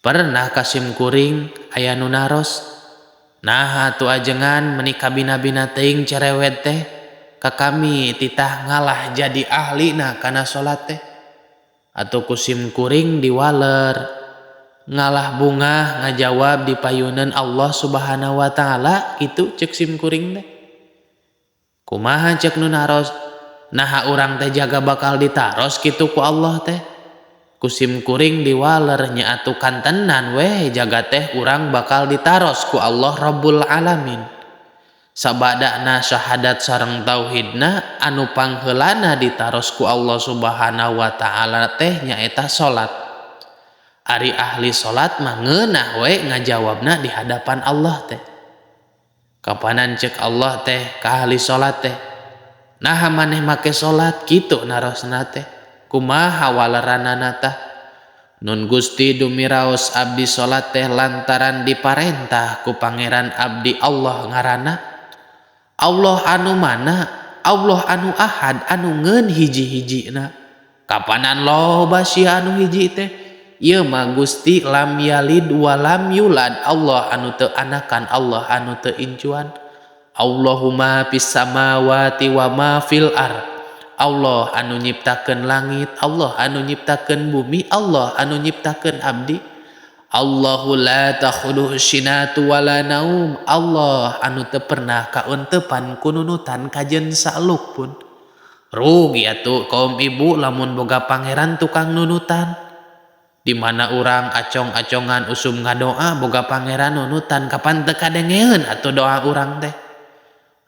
Pernah kasim kuring aya nu naros. Nah atuh ajengan menikah bina-bina teuing cerewet teh ka kami titah ngalah jadi ahli na kana salat teh. Atuh kusim kuring diwaler ngalah bunga ngajawab di payunan Allah Subhanahu wa taala kitu ceuk sim kuring teh. Kumaha ceuk nu naros? Nah urang teh jaga bakal ditaros kitu ku Allah teh. Kusim kuring diwaler nya atuh kantenan we jaga teh urang bakal ditaros ku Allah Rabbul Alamin. Sabadana syahadat sareng tauhidna anu pangheulana ditaros ku Allah Subhanahu wa taala teh nyaeta salat. Ari ahli salat mah ngeunah we ngajawabna di hadapan Allah teh. Kapanan ceuk Allah teh ka ahli salat teh? Nah maneh make salat kitu narosna teh. Kumaha waleranana tah? Nun Gusti dumiraos abdi salat teh lantaran diparentah ku pangeran abdi Allah ngaranna Allah anu mana? Allah anu ahad anu ngeun hiji-hijina. Kapanan loba sia anu hiji teh? Ieu mah Gusti lam yalid wa lam yulad. Allah anu teu anakan, Allah anu teu incuan. Allahumma fis samawati wa ma fil ard. Allah anu nyiptakeun langit, Allah anu nyiptakeun bumi, Allah anu nyiptakeun abdi. Allahu la takhuduhu sinatu wala naum. Allah anu teu pernah kauntepan ku nunutan kajen saluk pun. Rugi atuh kaum ibu lamun boga pangeran tukang nunutan. Di mana urang acong-acongan usum ngadoa boga pangeran nunutan kapan teu kadengeun atuh doa urang teh.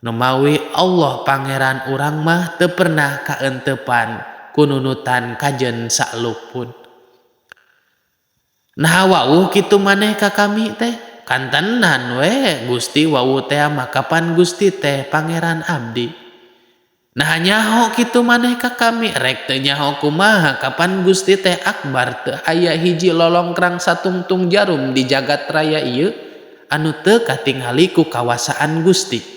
Numawi Allah pangeran urang mah teu pernah kaentepan ku nunutan kajen saluk pun. Nah wawuh kitu maneh ka kami teh kantenan we Gusti wawuh teh mah kapan Gusti teh pangeran abdi. Nah nyaho kitu maneh ka kami rek teu nyaho kumaha kapan Gusti teh akbar teu aya hiji lolongkrang satungtung jarum di jagat raya ieu anu teu katingali ku kawasaan Gusti.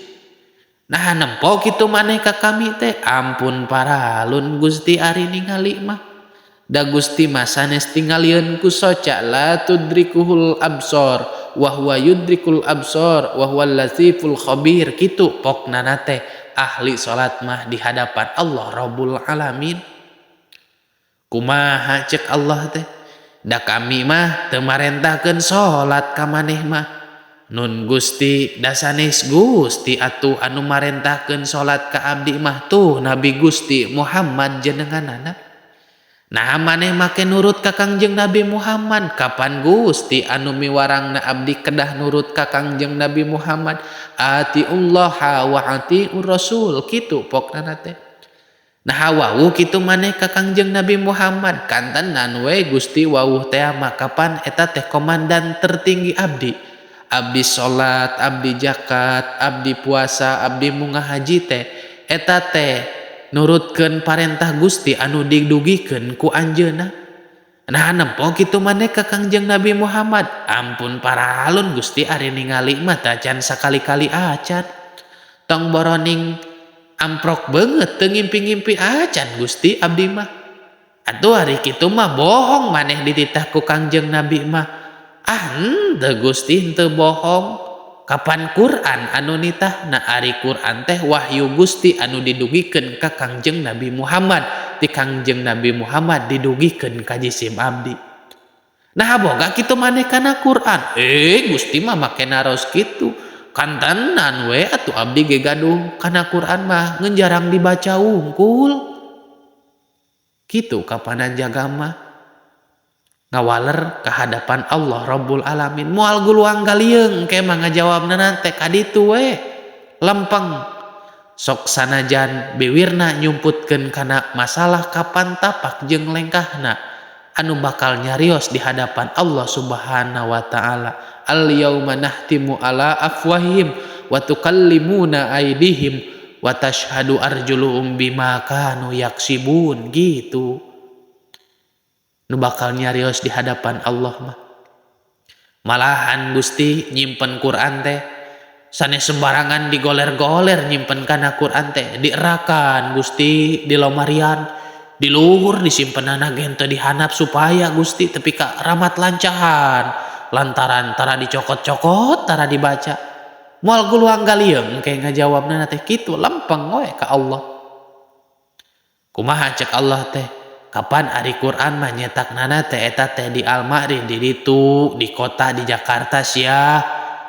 Nah nempo kitu maneh ka kami teh ampun paralun Gusti ari ningali mah. Da Gusti mah sanes tingalieun ku soca la tudrikuhul absor wa huwa yudrikul absor wa huwal latiful khabir kitu poknana teh ahli salat mah di hadapan Allah Rabbul Alamin. Kumaha ceuk Allah teh? Da kami mah teu marentahkeun salat ka maneh mah. Nun Gusti da sanes Gusti atuh anu marentahkeun salat ka abdi mah tuh Nabi Gusti Muhammad jenenganana. Nah maneh make nurut ka Kangjeng Nabi Muhammad. Kapan Gusti anu miwarangna abdi kedah nurut ka Kangjeng Nabi Muhammad? Atiullaha wa atiur rasul kitu pokna teh. Nah wawuh kitu maneh ka Kangjeng Nabi Muhammad kantenan we Gusti wawuh teh mah kapan eta teh komandan tertinggi abdi. Abdi salat, abdi zakat, abdi puasa, abdi munggah haji teh eta teh nurutkeun parentah Gusti anu didugikeun ku anjeunna. Nah nempo kitu maneh ka Kangjeng Nabi Muhammad. Ampun paralun Gusti ari ningali mah tah can sakali-kali acan. Tong boroning amprok beungeut teu ngimpi-ngimpi acan Gusti abdi mah. Atuh ari kitu mah bohong maneh dititah ku Kangjeng Nabi mah. Henteu Gusti henteu bohong. Kapan Quran anu nitahna? Ari Quran teh wahyu Gusti anu didugikeun ka Kangjeng Nabi Muhammad. Ti Kangjeng Nabi Muhammad didugikeun ka jisim abdi. Nah boga kitu maneh kana Quran. Gusti mah make naros kitu. Kantenan we atuh abdi ge gaduh kana Quran mah ngeun jarang dibaca wungkul. Kitu kapanan jaga mah ngawaler ka hadapan Allah Rabbul Alamin. Moal guluang galieung engke mah ngajawabna teh kaditu we lempeng. Sok sanajan biwirna nyumputkeun kana masalah kapan tapak jeung lengkahna anu bakal nyarios di hadapan Allah Subhanahu wa taala. Al yauma nahtimu ala afwahihim wa tukallimuna aydihim wa tashhadu arjuluhum bima kanu yaksibun gitu. Nu bakal nyarios di hadapan Allah mah. Malahan Gusti nyimpen Quran teh sanes sembarangan digoler-goler nyimpen kana Quran teh dierakan Gusti di lomarian di luhur disimpenana gen teu dihanap supaya Gusti tepi ka ramat lancahan lantaran tara dicokot-cokot tara dibaca moal guluang galieung engke ngajawabna teh kitu lempeng we ka Allah. Kumaha cek Allah teh kapan ari Quran mah nyetaknana teh eta teh di almari di ditu di kota di Jakarta sia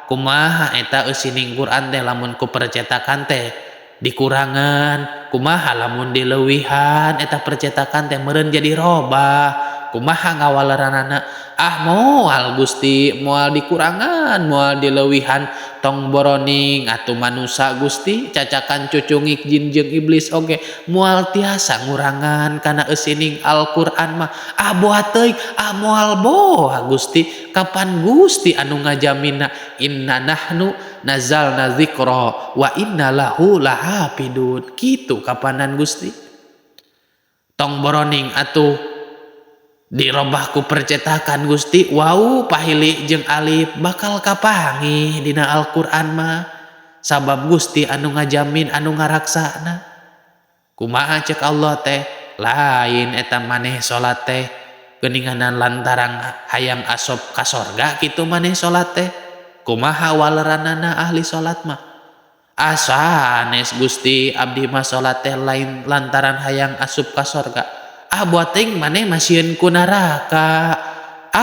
kumaha eta eusining Quran teh lamun ku percetakan teh dikurangan kumaha lamun dileuwihan eta percetakan teh meureun jadi robah kumaha ngawaleranana moal Gusti moal dikurangan moal dileuwihan tong boroning atuh manusia Gusti cacakan cucungik jin jeung iblis oge moal tiasa ngurangan kana eusining Al-Qur'an mah boa teuing moal boa Gusti kapan Gusti anu ngajaminna inna nahnu nazalna dzikra wa inna lahu lahafidun kitu kapanan Gusti tong boroning atuh dirobahku percetakan Gusti wau pahili jeung alif bakal kapanggih dina Al-Qur'an mah sabab Gusti anu ngajamin anu ngaraksana. Kumaha cek Allah teh lain eta maneh salat teh geuninganan lantaran hayang asop ka sorga kitu maneh salat teh kumaha waleranana ahli salat mah sanes Gusti abdi mah salat teh lain lantaran hayang asup ka sorga buat teuing maneh masieun ku neraka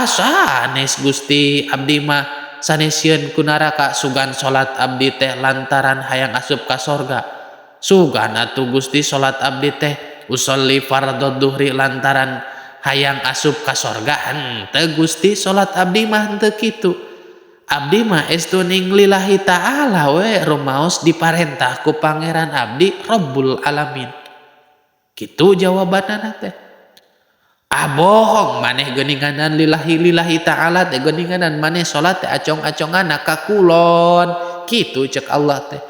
sanes Gusti abdi mah sanesieun ku neraka sugan salat abdi teh lantaran hayang asup ka sorga sugan atuh Gusti salat abdi teh usolli fardhu dhuhri lantaran hayang asup ka sorga henteu Gusti salat abdi mah henteu kitu abdi mah estuning lillahi ta'ala we rumaos diparentah ku pangeran abdi Rabbul Alamin kitu jawabanana teh bohong maneh geuninganan lillahi ta'ala teh geuninganan maneh salat teh acong-aconganna ka kulon kitu cek Allah teh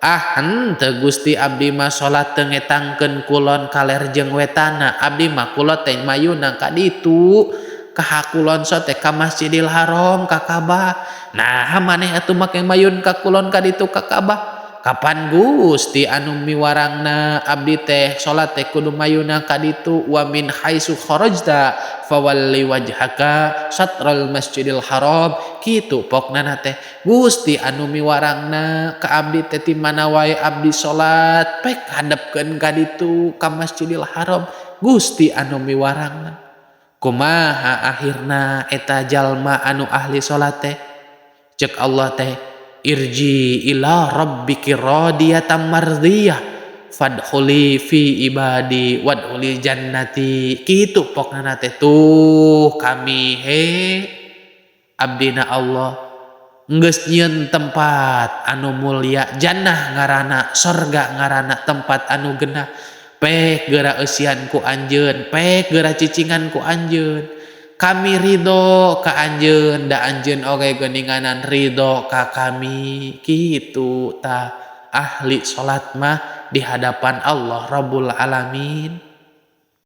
henteu Gusti abdi mah salat teu ngetangkeun kulon kaler jeung wetana abdi mah kulon teh mayuna ka ditu ka hakulon teh ka Masjidil Haram ka Ka'bah maneh atuh make mayun ka kulon ka ditu ka Ka'bah kapan Gusti anu miwarangna abdi teh salat teh kudu mayuna ka ditu wa min haitsu kharajta fawalli wajhaka satral Masjidil Haram kitu pokna teh Gusti anu miwarangna ka abdi teh ti mana wae abdi salat pek hadepkeun ka ditu ka Masjidil Haram Gusti anu miwarangna. Kumaha akhirna eta jalma anu ahli salat teh cek Allah teh irji ila rabbiki radiyatan mardiyah fadkhuli fi ibadi wadkhuli jannati kitu pokna teh tuh kami abdina Allah geus nyieun tempat anu mulia jannah ngaranna sorga ngaranna tempat anu genah pek geura eusian ku anjeun pek geura cicingan ku anjeun kami ridho ka anjeun da anjeun oge geuninganan ridho ka kami kitu tah ahli salat mah di hadapan Allah Rabbul Alamin.